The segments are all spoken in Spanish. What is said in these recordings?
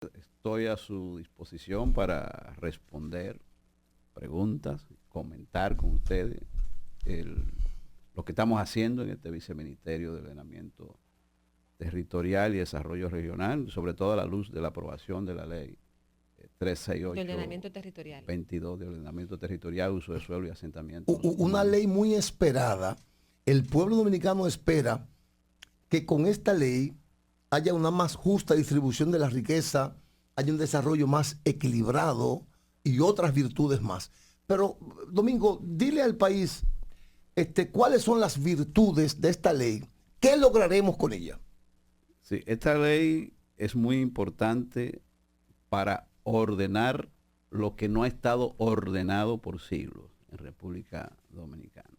Estoy a su disposición para responder preguntas, comentar con ustedes el- lo que estamos haciendo en este viceministerio de ordenamiento territorial y desarrollo regional, sobre todo a la luz de la aprobación de la ley De ordenamiento territorial. 368-22 de ordenamiento territorial, uso de suelo y asentamientos Una humanos. ley muy esperada. El pueblo dominicano espera que con esta ley haya una más justa distribución de la riqueza, haya un desarrollo más equilibrado y otras virtudes más. Pero, Domingo, dile al país cuáles son las virtudes de esta ley. ¿Qué lograremos con ella? Sí, esta ley es muy importante para ordenar lo que no ha estado ordenado por siglos en República Dominicana.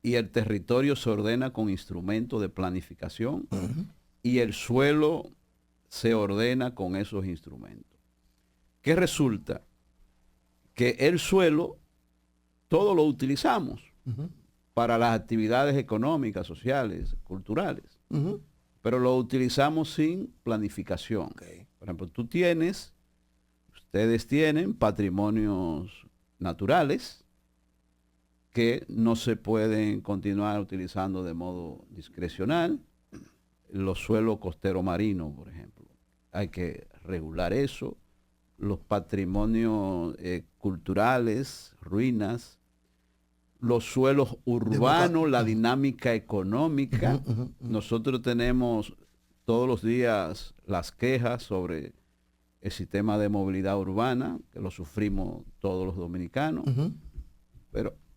Y el territorio se ordena con instrumentos de planificación y el suelo se ordena con esos instrumentos. ¿Qué resulta? Que el suelo todo lo utilizamos para las actividades económicas, sociales, culturales, pero lo utilizamos sin planificación. Okay. Por ejemplo, ustedes tienen patrimonios naturales que no se pueden continuar utilizando de modo discrecional. Los suelos costero marinos, por ejemplo. Hay que regular eso. Los patrimonios culturales, ruinas, los suelos urbanos, la dinámica económica. Nosotros tenemos todos los días las quejas sobre el sistema de movilidad urbana, que lo sufrimos todos los dominicanos,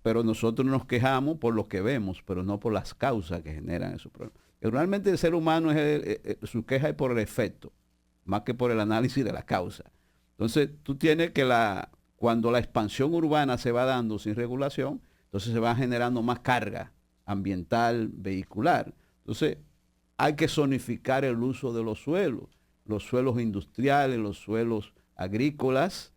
pero nosotros nos quejamos por lo que vemos, pero no por las causas que generan esos problemas. Realmente el ser humano su queja es por el efecto, más que por el análisis de la causa. Entonces, tú tienes que cuando la expansión urbana se va dando sin regulación, entonces se va generando más carga ambiental, vehicular. Entonces, hay que zonificar el uso de los suelos industriales, los suelos agrícolas,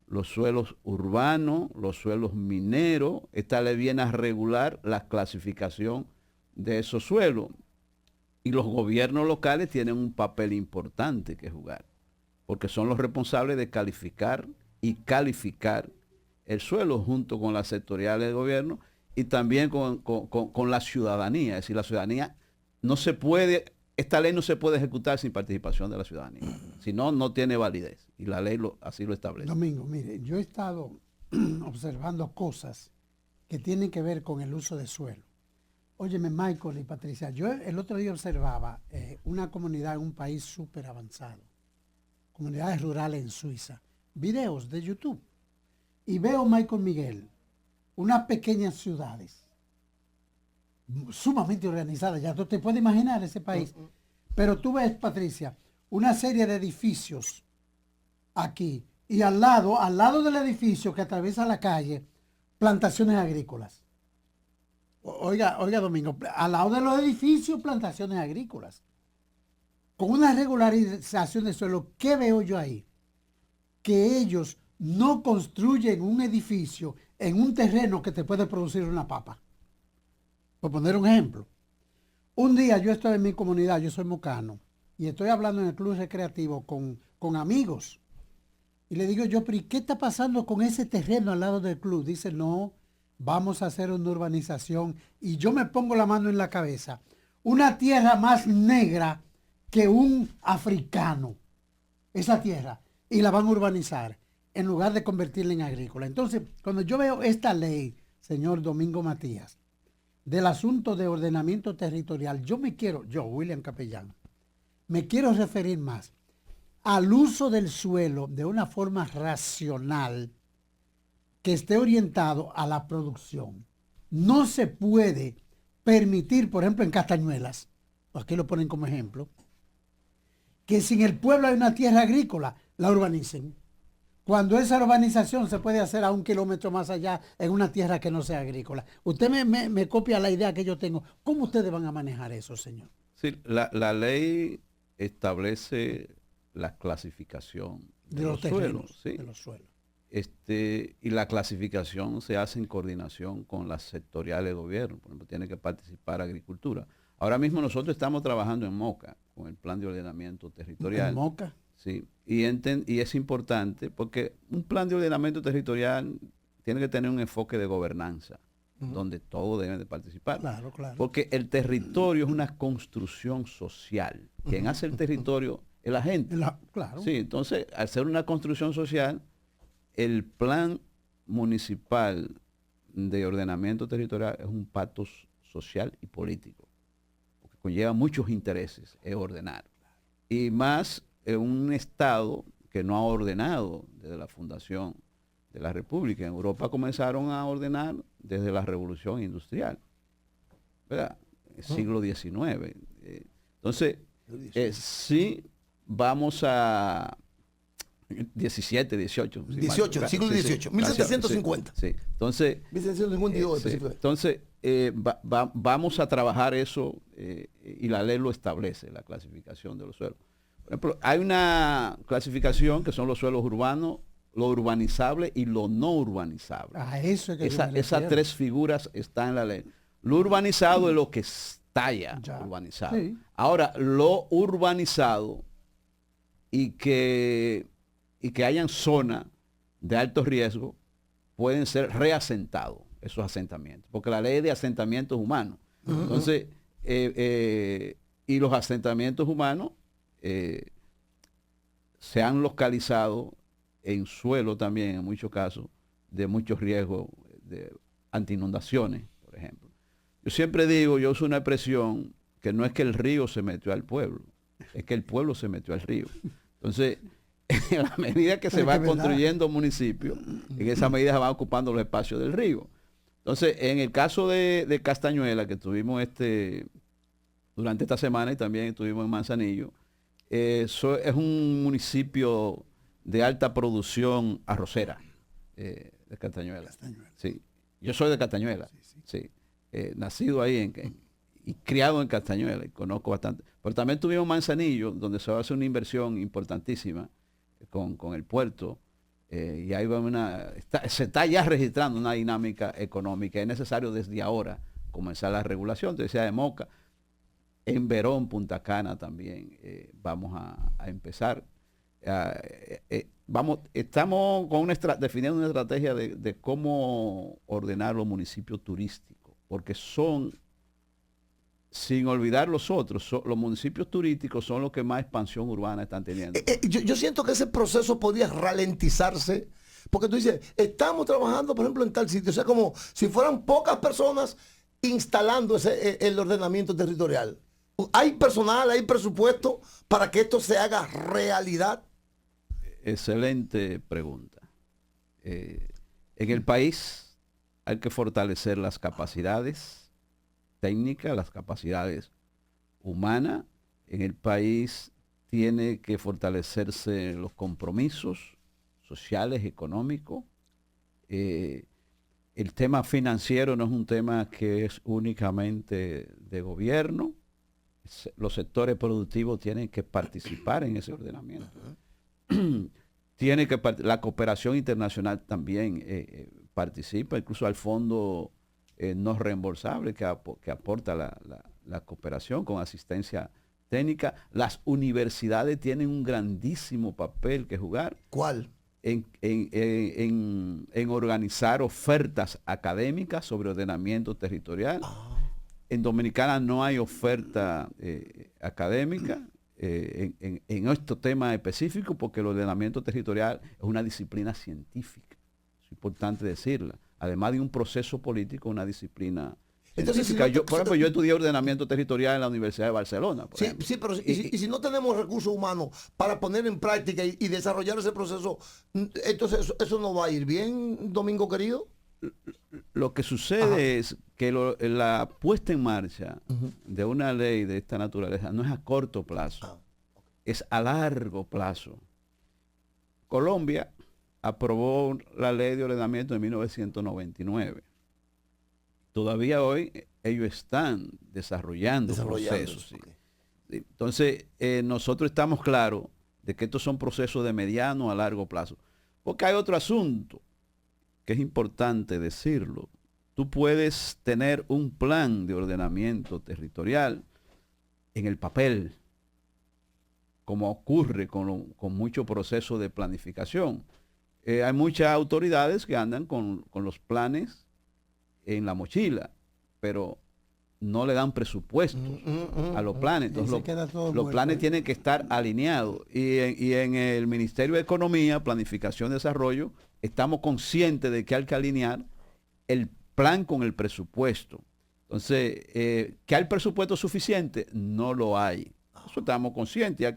los suelos urbanos, los suelos mineros. Esta ley viene a regular la clasificación de esos suelos. Y los gobiernos locales tienen un papel importante que jugar, porque son los responsables de calificar y calificar el suelo junto con las sectoriales de gobierno y también con la ciudadanía. Es decir, la ciudadanía no se puede, esta ley no se puede ejecutar sin participación de la ciudadanía. Si no, no tiene validez. Y la ley así lo establece. Domingo, mire, yo he estado observando cosas que tienen que ver con el uso de suelo. Óyeme, Michael y Patricia, yo el otro día observaba una comunidad en un país súper avanzado, comunidades rurales en Suiza, videos de YouTube, y veo, Michael Miguel, unas pequeñas ciudades sumamente organizadas, ya tú te puedes imaginar ese país, pero tú ves, Patricia, una serie de edificios aquí, y al lado del edificio que atraviesa la calle, plantaciones agrícolas. Oiga, Domingo, al lado de los edificios, plantaciones agrícolas. Con una regularización de suelo, ¿qué veo yo ahí? Que ellos no construyen un edificio en un terreno que te puede producir una papa. Por poner un ejemplo. Un día yo estoy en mi comunidad, yo soy mocano, y estoy hablando en el club recreativo con amigos. Y le digo yo, pero ¿y qué está pasando con ese terreno al lado del club? Dice, no, vamos a hacer una urbanización. Y yo me pongo la mano en la cabeza. Una tierra más negra que un africano. Esa tierra. Y la van a urbanizar en lugar de convertirla en agrícola. Entonces, cuando yo veo esta ley, señor Domingo Matías, del asunto de ordenamiento territorial, yo, William Capellán, me quiero referir más al uso del suelo de una forma racional que esté orientado a la producción. No se puede permitir, por ejemplo, en Castañuelas, aquí lo ponen como ejemplo, que si en el pueblo hay una tierra agrícola, la urbanicen. Cuando esa urbanización se puede hacer a 1 kilómetro más allá en una tierra que no sea agrícola. Usted me copia la idea que yo tengo. ¿Cómo ustedes van a manejar eso, señor? Sí, la ley establece la clasificación de los suelos, ¿sí? De los suelos. Y la clasificación se hace en coordinación con las sectoriales de gobierno. Por ejemplo, tiene que participar agricultura. Ahora mismo nosotros estamos trabajando en Moca con el plan de ordenamiento territorial. ¿En Moca? Sí, y es importante porque un plan de ordenamiento territorial tiene que tener un enfoque de gobernanza, donde todos deben de participar. Claro, claro. Porque el territorio es una construcción social. Quien hace el territorio es la gente. Claro. Sí, entonces, al ser una construcción social, el plan municipal de ordenamiento territorial es un pacto social y político, porque conlleva muchos intereses, es ordenar. Y más en un Estado que no ha ordenado desde la fundación de la República. En Europa comenzaron a ordenar desde la Revolución Industrial, ¿verdad? Siglo XIX. Entonces, sí vamos a 17, 18. 18, siglo XVIII, 1750. Sí. Entonces, 1752 entonces vamos a trabajar eso y la ley lo establece, la clasificación de los suelos. Por ejemplo, hay una clasificación que son los suelos urbanos, lo urbanizable y lo no urbanizable. Eso es que esas tres figuras están en la ley. Lo urbanizado es lo que está ya urbanizado. Sí. Ahora, lo urbanizado y que hayan zonas de alto riesgo pueden ser reasentados, esos asentamientos, porque la ley es de asentamientos humanos. Entonces, y los asentamientos humanos se han localizado en suelo también, en muchos casos, de muchos riesgos de anti-inundaciones, por ejemplo. Yo siempre digo, yo uso una expresión que no es que el río se metió al pueblo, es que el pueblo se metió al río. Entonces, en la medida que se va construyendo municipios, en esa medida se van ocupando los espacios del río. Entonces, en el caso de Castañuela, que tuvimos durante esta semana y también estuvimos en Manzanillo, es un municipio de alta producción arrocera de Castañuela. Sí. Yo soy de Castañuela, sí. Nacido ahí y criado en Castañuela, y conozco bastante. Pero también tuvimos Manzanillo, donde se va a hacer una inversión importantísima con el puerto, y ahí se está ya registrando una dinámica económica. Es necesario desde ahora comenzar la regulación. Te decía de Moca, en Verón, Punta Cana también vamos a empezar. Estamos definiendo una estrategia de cómo ordenar los municipios turísticos, porque son, sin olvidar los otros, los municipios turísticos son los que más expansión urbana están teniendo. Yo siento que ese proceso podría ralentizarse, porque tú dices, estamos trabajando, por ejemplo, en tal sitio, o sea, como si fueran pocas personas instalando el ordenamiento territorial. ¿Hay personal, hay presupuesto para que esto se haga realidad? Excelente pregunta. En el país hay que fortalecer las capacidades técnicas, las capacidades humanas. En el país tiene que fortalecerse los compromisos sociales, económicos. El tema financiero no es un tema que es únicamente de gobierno. Los sectores productivos tienen que participar en ese ordenamiento. La cooperación internacional también participa, incluso al fondo no reembolsable que aporta la cooperación con asistencia técnica. Las universidades tienen un grandísimo papel que jugar. ¿Cuál? En organizar ofertas académicas sobre ordenamiento territorial. En Dominicana no hay oferta académica en estos temas específicos, porque el ordenamiento territorial es una disciplina científica. Es importante decirla. Además de un proceso político, una disciplina científica. Por ejemplo, yo estudié ordenamiento territorial en la Universidad de Barcelona. Sí, pero y si no tenemos recursos humanos para poner en práctica y desarrollar ese proceso, entonces eso no va a ir bien, Domingo querido. Lo que sucede es que la puesta en marcha de una ley de esta naturaleza no es a corto plazo, es a largo plazo. Colombia aprobó la ley de ordenamiento en 1999. Todavía hoy ellos están desarrollando procesos. Sí. Entonces, nosotros estamos claros de que estos son procesos de mediano a largo plazo. Porque hay otro asunto que es importante decirlo. Tú puedes tener un plan de ordenamiento territorial en el papel, como ocurre con mucho proceso de planificación. Hay muchas autoridades que andan con los planes en la mochila, pero no le dan presupuesto a los planes. Entonces los planes tienen que estar alineados. Y en el Ministerio de Economía, Planificación y Desarrollo, estamos conscientes de que hay que alinear el plan con el presupuesto. Entonces, ¿que hay presupuesto suficiente? No lo hay. Eso estamos conscientes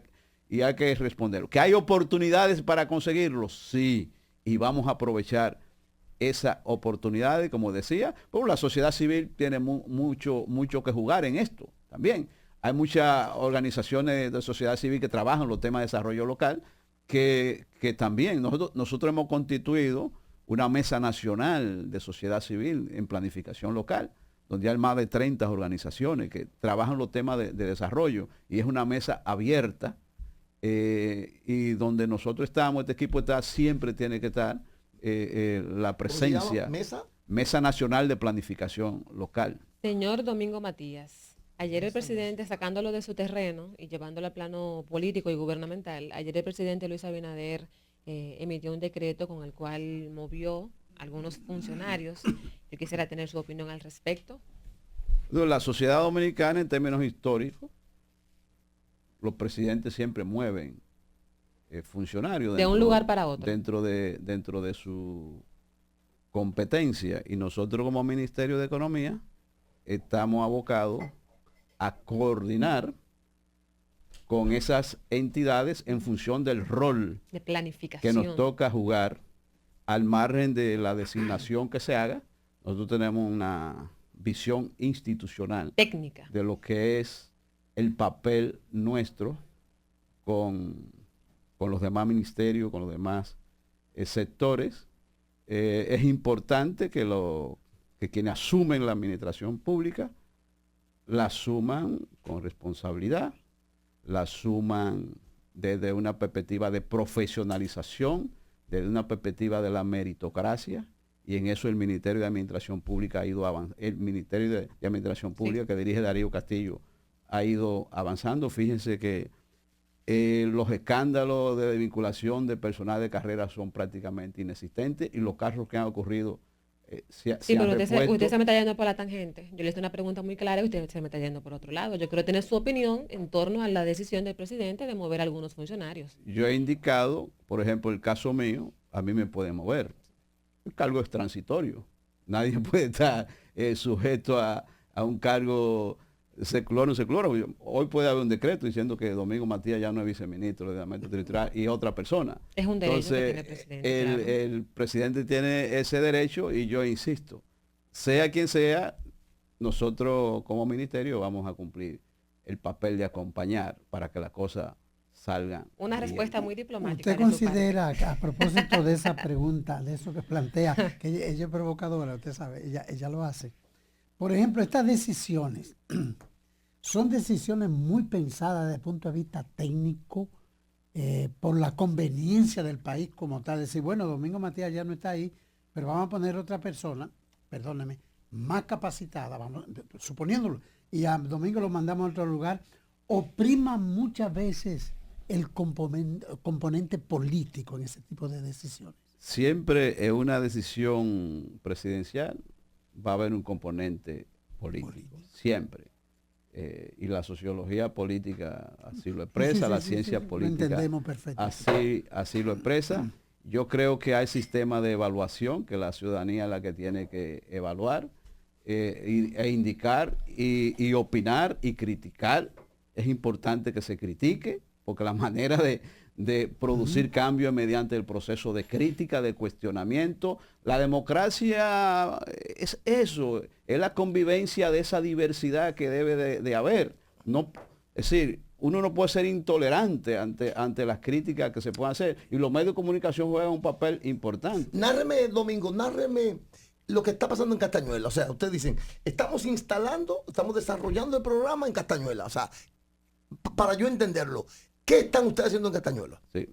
y hay que responder. ¿Que hay oportunidades para conseguirlo? Sí. Y vamos a aprovechar esas oportunidades, como decía, pues la sociedad civil tiene mucho que jugar en esto también. Hay muchas organizaciones de sociedad civil que trabajan los temas de desarrollo local, que también nosotros hemos constituido una mesa nacional de sociedad civil en planificación local, donde hay más de 30 organizaciones que trabajan los temas de desarrollo, y es una mesa abierta, y donde nosotros estamos, este equipo siempre tiene que estar la presencia. Mesa Nacional de Planificación Local. Señor Domingo Matías, ayer el presidente, sacándolo de su terreno y llevándolo al plano político y gubernamental, ayer el presidente Luis Abinader emitió un decreto con el cual movió a algunos funcionarios. Yo quisiera tener su opinión al respecto. La sociedad dominicana, en términos históricos, los presidentes siempre mueven funcionarios de un lugar para otro dentro de su competencia, y nosotros como Ministerio de Economía estamos abocados a coordinar con esas entidades en función del rol de planificación que nos toca jugar, al margen de la designación que se haga. Nosotros tenemos una visión institucional técnica de lo que es el papel nuestro con los demás ministerios, con los demás sectores. Es importante que quienes asumen la administración pública la asuman con responsabilidad, la asuman desde una perspectiva de profesionalización, desde una perspectiva de la meritocracia, y en eso el Ministerio de Administración Pública ha ido avanzando. El Ministerio de Administración Pública, que dirige Darío Castillo, ha ido avanzando. Fíjense que los escándalos de desvinculación de personal de carrera son prácticamente inexistentes, y los casos que han ocurrido pero usted se me está yendo por la tangente. Yo le hice una pregunta muy clara y usted se me está yendo por otro lado. Yo quiero tener su opinión en torno a la decisión del presidente de mover a algunos funcionarios. Yo he indicado, por ejemplo, el caso mío, a mí me pueden mover. El cargo es transitorio. Nadie puede estar sujeto a un cargo secular. Hoy puede haber un decreto diciendo que Domingo Matías ya no es viceministro de Desarrollo Territorial y otra persona. Es un derecho. Entonces, que tiene el presidente. Claro. El presidente tiene ese derecho, y yo insisto, sea quien sea, nosotros como ministerio vamos a cumplir el papel de acompañar para que las cosas salgan. Una bien. Respuesta muy diplomática. ¿Usted considera, a propósito de esa pregunta, de eso que plantea, que ella es provocadora, usted sabe, ella lo hace? Por ejemplo, estas decisiones son decisiones muy pensadas desde el punto de vista técnico, por la conveniencia del país como tal. Decir, bueno, Domingo Matías ya no está ahí, pero vamos a poner otra persona, perdóneme, más capacitada, vamos, suponiéndolo, y a Domingo lo mandamos a otro lugar. Oprima muchas veces el componente político en ese tipo de decisiones. Siempre en una decisión presidencial va a haber un componente político, siempre. Y la sociología política así lo expresa, la ciencia política lo entendemos perfecto. Así lo expresa. Yo creo que hay sistemas de evaluación que la ciudadanía es la que tiene que evaluar, e indicar y opinar y criticar. Es importante que se critique, porque la manera de producir cambios mediante el proceso de crítica, de cuestionamiento. La democracia es eso, es la convivencia de esa diversidad que debe de haber. No, es decir, uno no puede ser intolerante ante las críticas que se puedan hacer, y los medios de comunicación juegan un papel importante. Nárreme, Domingo, lo que está pasando en Castañuela. O sea, ustedes dicen, estamos desarrollando el programa en Castañuela. O sea, para yo entenderlo, ¿qué están ustedes haciendo en Castañuela? Sí.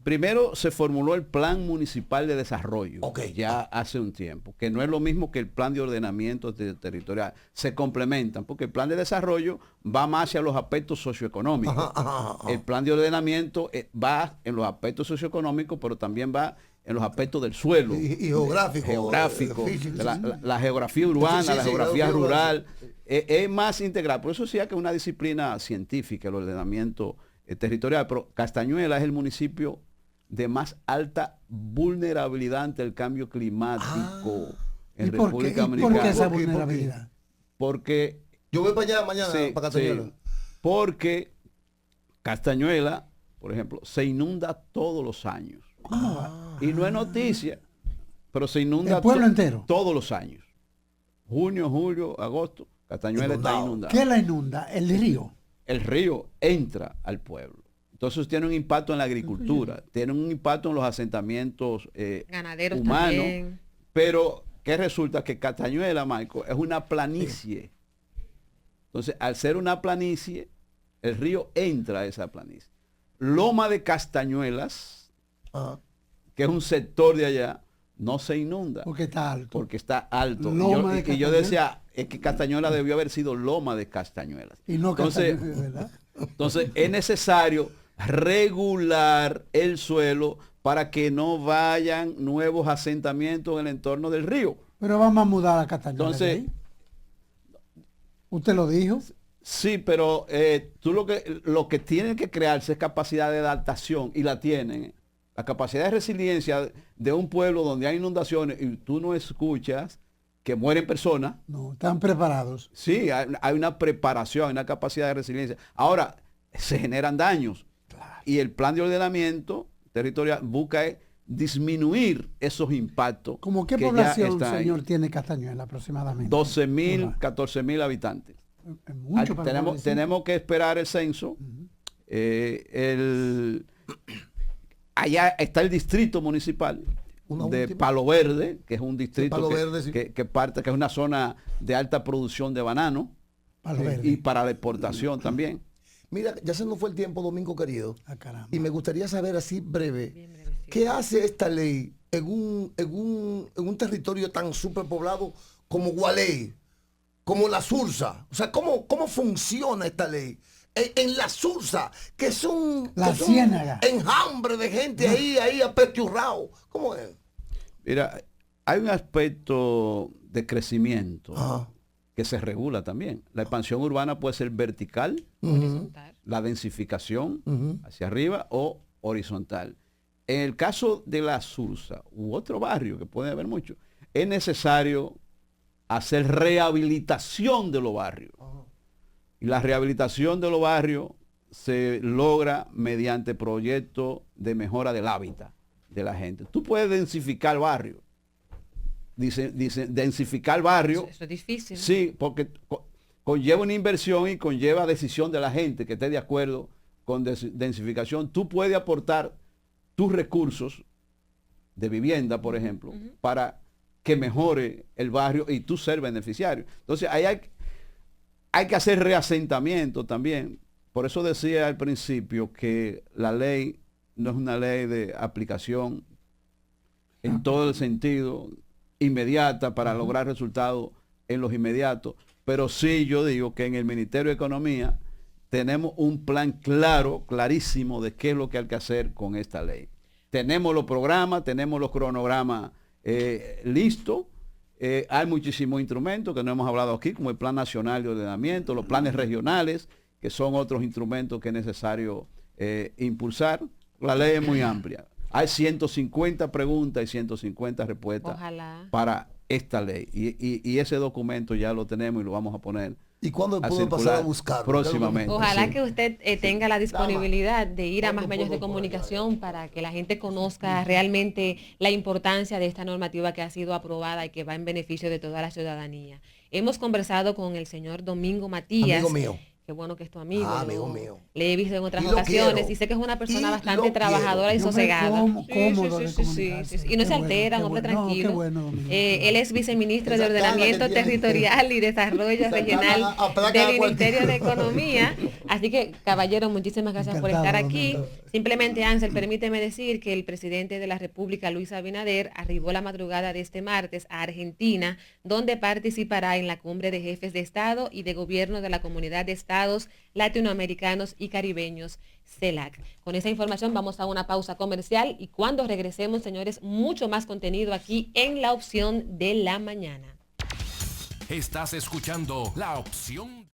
Primero se formuló el Plan Municipal de Desarrollo, ya hace un tiempo, que no es lo mismo que el Plan de Ordenamiento Territorial. Se complementan, porque el Plan de Desarrollo va más hacia los aspectos socioeconómicos. El Plan de Ordenamiento va en los aspectos socioeconómicos, pero también va en los aspectos del suelo. Y geográfico. La geografía urbana, la geografía rural. Es más integral. Por eso sí que es una disciplina científica, el ordenamiento territorial. Pero Castañuela es el municipio de más alta vulnerabilidad ante el cambio climático en República Dominicana. ¿Por qué esa vulnerabilidad? Porque yo voy para allá mañana, para Castañuela. Sí, porque Castañuela, por ejemplo, se inunda todos los años. ¿Cómo va? Y no es noticia, pero se inunda el pueblo entero. Todos los años. Junio, julio, agosto, Castañuela está inundada. ¿Qué la inunda? ¿El río? El río entra al pueblo. Entonces tiene un impacto en la agricultura, tiene un impacto en los asentamientos ganaderos humanos. También. Pero, ¿qué resulta? Que Castañuela, Michael, es una planicie. Entonces, al ser una planicie, el río entra a esa planicie. Loma de Castañuelas, que es un sector de allá, no se inunda. Porque está alto. Porque está alto. Y yo decía, es que Castañuela debió haber sido Loma de Castañuelas. Y no entonces, ¿verdad? Entonces, es necesario regular el suelo para que no vayan nuevos asentamientos en el entorno del río. Pero vamos a mudar a Castañuela. Entonces, ¿usted lo dijo? Sí, pero tú lo que tiene que crearse es capacidad de adaptación, y la tienen. La capacidad de resiliencia de un pueblo donde hay inundaciones y tú no escuchas que mueren personas. No, están preparados. Sí, hay una preparación, hay una capacidad de resiliencia. Ahora, se generan daños. Y el plan de ordenamiento territorial busca disminuir esos impactos. ¿Cómo qué población, señor, tiene Castañuela aproximadamente? 12.000, 14.000 habitantes. Mucho tenemos que esperar el censo. Allá está el distrito municipal de Palo Verde, que es un distrito que es una zona de alta producción de banano y para la exportación también. Mira, ya se nos fue el tiempo, Domingo querido. Y me gustaría saber así breve, ¿qué hace esta ley en un territorio tan superpoblado como Gualey, como La Sursa? O sea, ¿cómo funciona esta ley? En La Sursa, que es un enjambre de gente ahí apechurrado. ¿Cómo es? Mira, hay un aspecto de crecimiento que se regula también. La expansión urbana puede ser vertical, la densificación hacia arriba, o horizontal. En el caso de La Sursa u otro barrio, que puede haber mucho, es necesario hacer rehabilitación de los barrios. Y la rehabilitación de los barrios se logra mediante proyectos de mejora del hábitat de la gente. Tú puedes densificar barrios. Densificar barrios. Eso es difícil. Sí, porque conlleva una inversión y conlleva decisión de la gente que esté de acuerdo con densificación. Tú puedes aportar tus recursos de vivienda, por ejemplo, para que mejore el barrio y tú ser beneficiario. Entonces, ahí hay que hacer reasentamiento también. Por eso decía al principio que la ley no es una ley de aplicación en todo el sentido inmediata para lograr resultados en los inmediatos. Pero sí, yo digo que en el Ministerio de Economía tenemos un plan clarísimo de qué es lo que hay que hacer con esta ley. Tenemos los programas, tenemos los cronogramas listos. Hay muchísimos instrumentos que no hemos hablado aquí, como el Plan Nacional de Ordenamiento, los planes regionales, que son otros instrumentos que es necesario impulsar. La ley es muy amplia. Hay 150 preguntas y 150 respuestas para esta ley. Y ese documento ya lo tenemos y lo vamos a poner. ¿Y cuándo puedo pasar a buscar? Próximamente. Ojalá que usted tenga la disponibilidad de ir a más medios de comunicación para que la gente conozca realmente la importancia de esta normativa que ha sido aprobada y que va en beneficio de toda la ciudadanía. Hemos conversado con el señor Domingo Matías. Amigo mío. Qué bueno que es tu amigo. Amigo mío. Le he visto en otras ocasiones y sé que es una persona bastante trabajadora y sosegada. Y no se altera, un hombre tranquilo. Él es viceministro de Ordenamiento Territorial y Desarrollo Regional del Ministerio de Economía. Así que, caballero, muchísimas gracias por estar aquí. Simplemente, Ángel, permíteme decir que el presidente de la República, Luis Abinader, arribó la madrugada de este martes a Argentina, donde participará en la cumbre de jefes de Estado y de Gobierno de la Comunidad de Estados Latinoamericanos y Caribeños, CELAC. Con esa información vamos a una pausa comercial y cuando regresemos, señores, mucho más contenido aquí en La Opción de la Mañana. Estás escuchando La Opción.